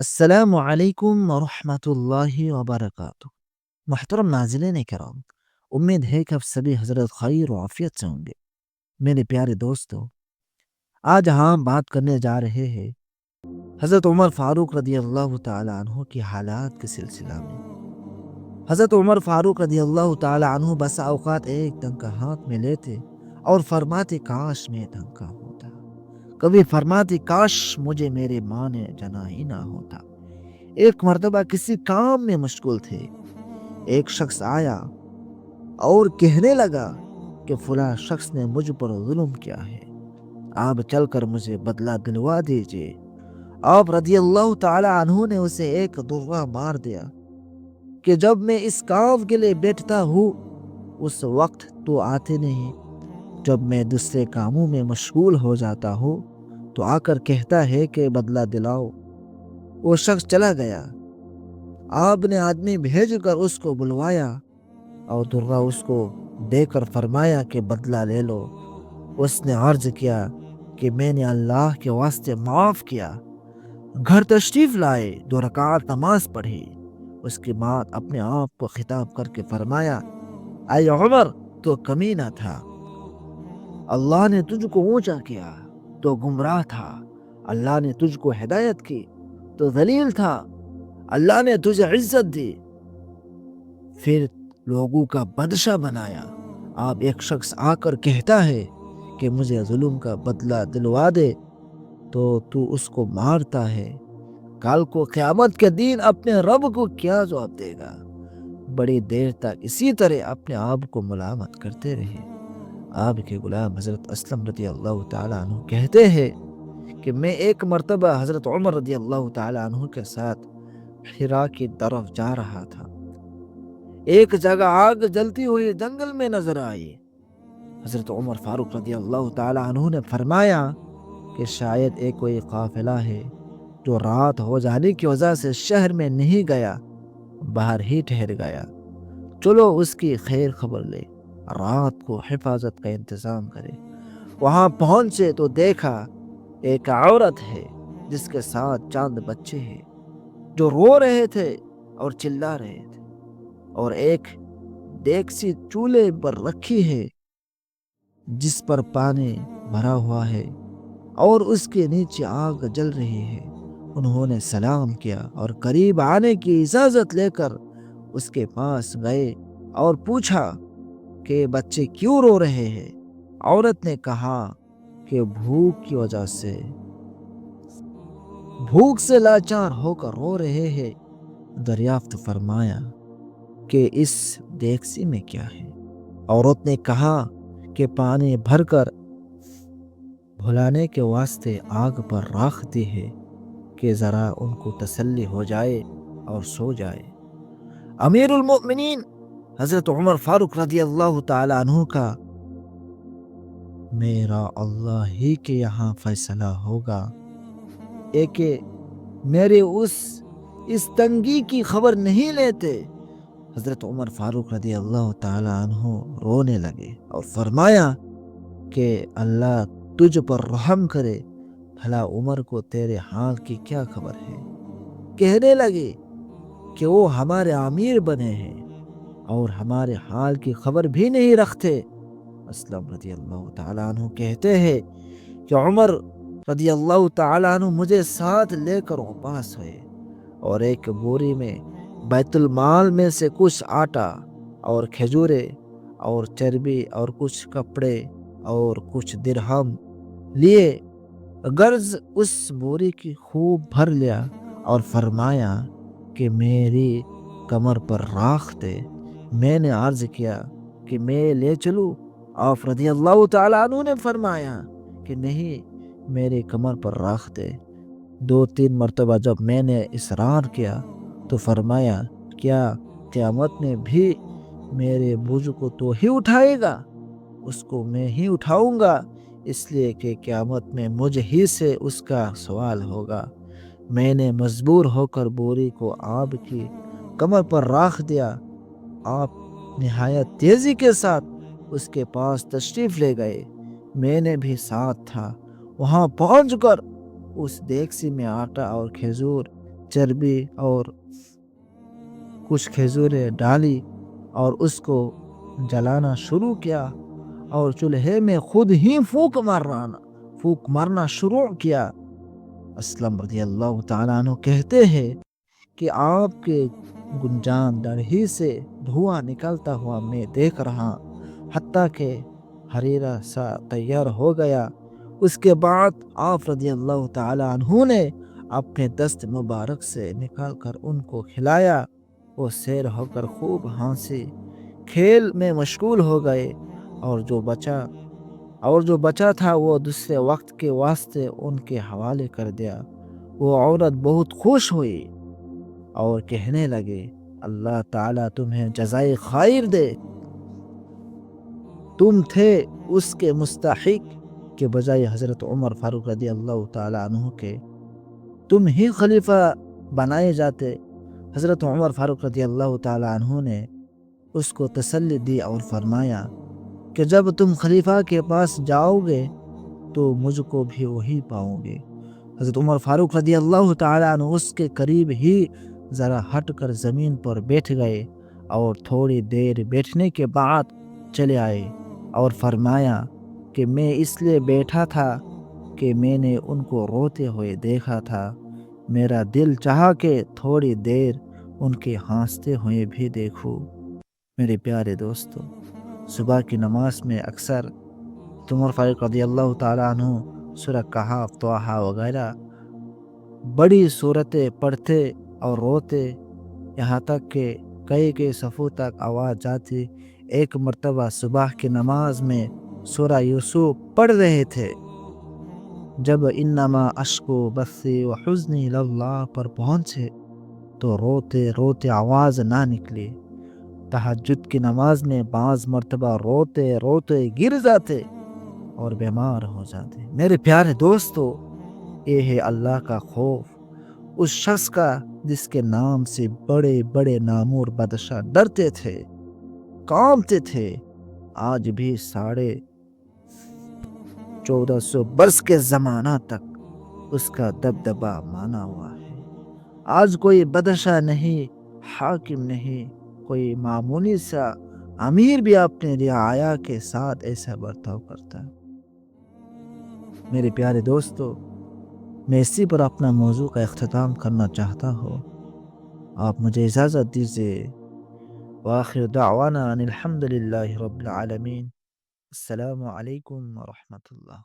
السلام علیکم ورحمۃ اللہ وبرکاتہ۔ محترم ناظرین کرام، امید ہے کہ آپ سبھی حضرت خیر و عافیت سے ہوں گے۔ میرے پیارے دوستو، آج ہم بات کرنے جا رہے ہیں حضرت عمر فاروق رضی اللہ تعالی عنہ کی حالات کے سلسلہ میں۔ حضرت عمر فاروق رضی اللہ تعالی عنہ بسا اوقات ایک ڈنکا ہاتھ میں لیتے اور فرماتے کاش میں ڈنکا ہوتا، کبھی فرماتے کاش مجھے میرے ماں نے جنا ہی نہ ہوتا۔ ایک مرتبہ کسی کام میں مشغول تھے، ایک شخص آیا اور کہنے لگا کہ فلاں شخص نے مجھ پر ظلم کیا ہے، آپ چل کر مجھے بدلہ دلوا دیجئے۔ آپ رضی اللہ تعالی عنہ نے اسے ایک درہ مار دیا کہ جب میں اس کام کے لیے بیٹھتا ہوں اس وقت تو آتے نہیں، جب میں دوسرے کاموں میں مشغول ہو جاتا ہوں تو آ کر کہتا ہے کہ بدلہ دلاؤ۔ وہ شخص چلا گیا۔ آپ نے آدمی بھیج کر اس کو بلوایا اور درہ اس کو دے کر فرمایا کہ بدلہ لے لو۔ اس نے عرض کیا کہ میں نے اللہ کے واسطے معاف کیا۔ گھر تشریف لائے، 2 رکعت نماز پڑھی۔ اس کے بعد اپنے آپ کو خطاب کر کے فرمایا، اے عمر، تو کمینہ تھا، اللہ نے تجھ کو اونچا کیا تو گمراہ تھا، اللہ نے تجھ کو ہدایت کی تو ذلیل تھا، اللہ نے تجھے عزت دی پھر لوگوں کا بادشاہ بنایا۔ اب ایک شخص آ کر کہتا ہے کہ مجھے ظلم کا بدلہ دلوا دے تو اس کو مارتا ہے، کل کو قیامت کے دن اپنے رب کو کیا جواب دے گا؟ بڑی دیر تک اسی طرح اپنے آپ کو ملامت کرتے رہے۔ آپ کے غلام حضرت اسلم رضی اللہ تعالیٰ عنہ کہتے ہیں کہ میں ایک مرتبہ حضرت عمر رضی اللہ تعالیٰ عنہ کے ساتھ حرا کی طرف جا رہا تھا۔ ایک جگہ آگ جلتی ہوئی جنگل میں نظر آئی۔ حضرت عمر فاروق رضی اللہ تعالیٰ عنہ نے فرمایا کہ شاید ایک کوئی قافلہ ہے جو رات ہو جانے کی وجہ سے شہر میں نہیں گیا، باہر ہی ٹھہر گیا، چلو اس کی خیر خبر لے، رات کو حفاظت کا انتظام کرے۔ وہاں پہنچے تو دیکھا ایک عورت ہے جس کے ساتھ چاند بچے ہیں جو رو رہے تھے اور چلا رہے تھے، اور ایک دیگچی چولہے پر رکھی ہے جس پر پانی بھرا ہوا ہے اور اس کے نیچے آگ جل رہی ہے۔ انہوں نے سلام کیا اور قریب آنے کی اجازت لے کر اس کے پاس گئے اور پوچھا کہ بچے کیوں رو رہے ہیں؟ عورت نے کہا کہ بھوک کی وجہ سے، بھوک سے لاچار ہو کر رو رہے ہیں۔ دریافت فرمایا کہ اس دیگچی میں کیا ہے؟ عورت نے کہا کہ پانی بھر کر بھلانے کے واسطے آگ پر رکھ دی ہے کہ ذرا ان کو تسلی ہو جائے اور سو جائے۔ امیر المؤمنین حضرت عمر فاروق رضی اللہ تعالی عنہ کا میرا اللہ ہی کے یہاں فیصلہ ہوگا، کہ میرے اس تنگی کی خبر نہیں لیتے۔ حضرت عمر فاروق رضی اللہ تعالی عنہ رونے لگے اور فرمایا کہ اللہ تجھ پر رحم کرے، بھلا عمر کو تیرے حال کی کیا خبر ہے؟ کہنے لگے کہ وہ ہمارے امیر بنے ہیں اور ہمارے حال کی خبر بھی نہیں رکھتے۔ اسلم رضی اللہ تعالیٰ عنہ کہتے ہیں کہ عمر رضی اللہ تعالیٰ عنہ مجھے ساتھ لے کر واپس ہوئے اور ایک بوری میں بیت المال میں سے کچھ آٹا اور کھجورے اور چربی اور کچھ کپڑے اور کچھ درہم لیے، غرض اس بوری کی خوب بھر لیا اور فرمایا کہ میری کمر پر رکھ دے۔ میں نے عرض کیا کہ میں لے چلوں؟ آپ رضی اللہ تعالیٰ عنہ نے فرمایا کہ نہیں، میری کمر پر رکھ دے۔ 2-3 مرتبہ جب میں نے اصرار کیا تو فرمایا کیا قیامت میں بھی میرے بوجھ کو تو ہی اٹھائے گا؟ اس کو میں ہی اٹھاؤں گا، اس لیے کہ قیامت میں مجھ ہی سے اس کا سوال ہوگا۔ میں نے مجبور ہو کر بوری کو آپ کی کمر پر رکھ دیا۔ آپ نہایت تیزی کے ساتھ اس کے پاس تشریف لے گئے، میں نے بھی ساتھ تھا۔ وہاں پہنچ کر اس دیگچی میں آٹا اور کھجور چربی اور کچھ کھجوریں ڈالی اور اس کو جلانا شروع کیا اور چولہے میں خود ہی پھونک مارنا شروع کیا۔ اسلم رضی اللہ تعالیٰ عنہ کہتے ہیں کہ آپ کے گنجان در ہی سے دھواں نکلتا ہوا میں دیکھ رہا، حتیٰ کہ حریرہ سا تیار ہو گیا۔ اس کے بعد آپ رضی اللہ تعالیٰ عنہ نے اپنے دست مبارک سے نکال کر ان کو کھلایا۔ وہ سیر ہو کر خوب ہنسی کھیل میں مشغول ہو گئے، اور جو بچا تھا وہ دوسرے وقت کے واسطے ان کے حوالے کر دیا۔ وہ عورت بہت خوش ہوئی اور کہنے لگے، اللہ تعالیٰ تمہیں جزائے خیر دے، تم تھے اس کے مستحق کے بجائے حضرت عمر فاروق رضی اللہ تعالیٰ عنہ کے تم ہی خلیفہ بنائے جاتے۔ حضرت عمر فاروق رضی اللہ تعالیٰ عنہ نے اس کو تسلی دی اور فرمایا کہ جب تم خلیفہ کے پاس جاؤ گے تو مجھ کو بھی وہی پاؤ گے۔ حضرت عمر فاروق رضی اللہ تعالیٰ عنہ اس کے قریب ہی ذرا ہٹ کر زمین پر بیٹھ گئے، اور تھوڑی دیر بیٹھنے کے بعد چلے آئے اور فرمایا کہ میں اس لیے بیٹھا تھا کہ میں نے ان کو روتے ہوئے دیکھا تھا، میرا دل چاہا کہ تھوڑی دیر ان کے ہنستے ہوئے بھی دیکھوں۔ میرے پیارے دوستو، صبح کی نماز میں اکثر عمر فاروق رضی اللہ تعالیٰ عنہ سورہ کہف، طٰہٰ وغیرہ بڑی صورتیں پڑھتے اور روتے، یہاں تک کہ کئی صفوں تک آواز جاتی۔ ایک مرتبہ صبح کی نماز میں سورہ یوسف پڑھ رہے تھے، جب انما اشکو بثی و حزنی اللہ پر پہنچے تو روتے روتے آواز نہ نکلی۔ تہجد کی نماز میں بعض مرتبہ روتے روتے گر جاتے اور بیمار ہو جاتے۔ میرے پیارے دوستو، یہ ہے اللہ کا خوف، اس شخص کا جس کے نام سے بڑے بڑے نامور بادشاہ ڈرتے تھے، کانپتے تھے۔ آج بھی 1450 برس کے زمانہ تک اس کا دبدبہ مانا ہوا ہے۔ آج کوئی بادشاہ نہیں، حاکم نہیں، کوئی معمولی سا امیر بھی اپنے رعایا کے ساتھ ایسا برتاؤ کرتا ہے۔ میرے پیارے دوستو، میں اسی پر اپنا موضوع کا اختتام کرنا چاہتا ہوں۔ آپ مجھے اجازت دیجیے۔ وآخر دعوانا ان الحمد للہ رب العالمین۔ السلام علیکم ورحمۃ اللہ۔